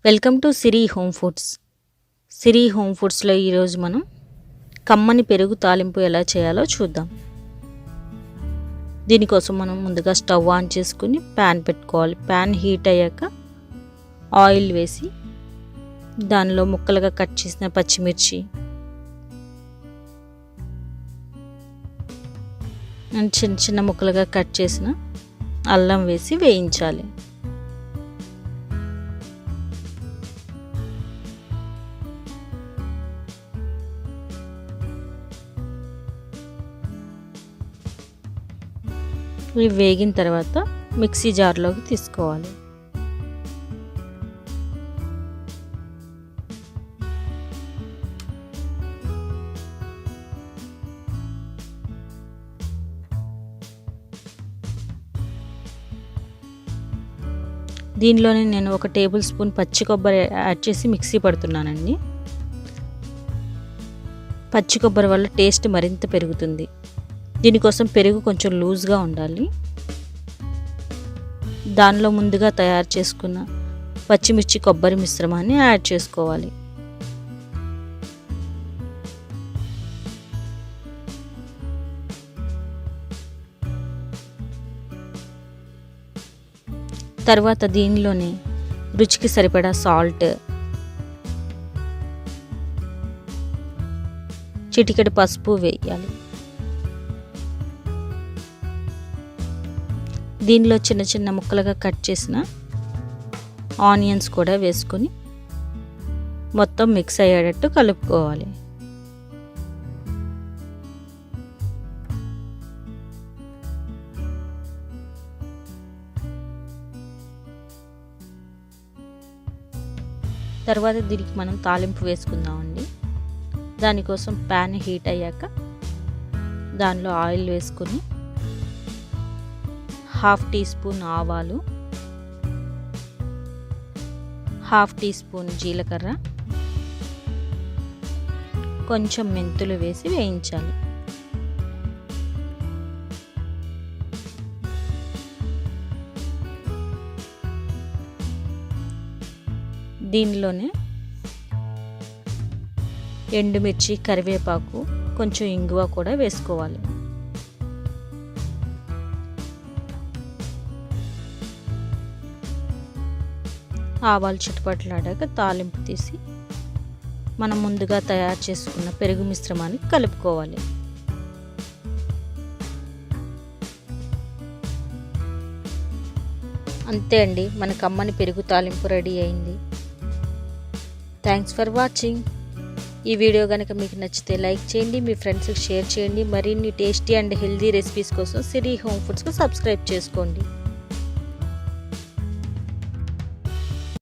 Welcome to Siri home foods. Siri home ఫుడ్స్లో ఈరోజు మనం కమ్మని పెరుగు తాలింపు ఎలా చేయాలో చూద్దాం. దీనికోసం మనం ముందుగా స్టవ్ ఆన్ చేసుకుని ప్యాన్ పెట్టుకోవాలి. ప్యాన్ హీట్ అయ్యాక ఆయిల్ వేసి దానిలో ముక్కలుగా కట్ చేసిన పచ్చిమిర్చి చిన్న చిన్న ముక్కలుగా కట్ చేసిన అల్లం వేసి వేయించాలి. ఇవి వేగిన తర్వాత మిక్సీ జార్లోకి తీసుకోవాలి. దీనిలోనే నేను 1 టేబుల్ స్పూన్ పచ్చి కొబ్బరి యాడ్ చేసి మిక్సీ పడుతున్నానండి. పచ్చి కొబ్బరి వల్ల టేస్ట్ మరింత పెరుగుతుంది. దీనికోసం పెరుగు కొంచెం లూజ్గా ఉండాలి. దానిలో ముందుగా తయారు చేసుకున్న పచ్చిమిర్చి కొబ్బరి మిశ్రమాన్ని యాడ్ చేసుకోవాలి. తర్వాత దీనిలోనే రుచికి సరిపడా సాల్ట్, చిటికెడు పసుపు వేయాలి. దీనిలో చిన్న చిన్న ముక్కలుగా కట్ చేసిన ఆనియన్స్ కూడా వేసుకొని మొత్తం మిక్స్ అయ్యేటట్టు కలుపుకోవాలి. తర్వాత దీనికి మనం తాలింపు వేసుకుందామండి. దానికోసం ప్యాన్ హీట్ అయ్యాక దానిలో ఆయిల్ వేసుకొని 1/2 టీ స్పూన్ ఆవాలు, 1/2 టీ స్పూన్ జీలకర్ర, కొంచెం మెంతులు వేసి వేయించాలి. దీనిలోనే ఎండుమిర్చి, కరివేపాకు, కొంచెం ఇంగువ కూడా వేసుకోవాలి. ఆవాలు చిటపటలాడాక తాలింపు తీసి మనం ముందుగా తయారు చేసుకున్న పెరుగు మిశ్రమాన్ని కలుపుకోవాలి. అంతే అండి, మన కమ్మని పెరుగు తాలింపు రెడీ అయింది. Thanks for watching. ఈ వీడియో కనుక మీకు నచ్చితే లైక్ చేయండి, మీ ఫ్రెండ్స్కి షేర్ చేయండి. మరిన్ని టేస్టీ అండ్ హెల్దీ రెసిపీస్ కోసం సిరి హోమ్ ఫుడ్స్కి సబ్స్క్రైబ్ చేసుకోండి.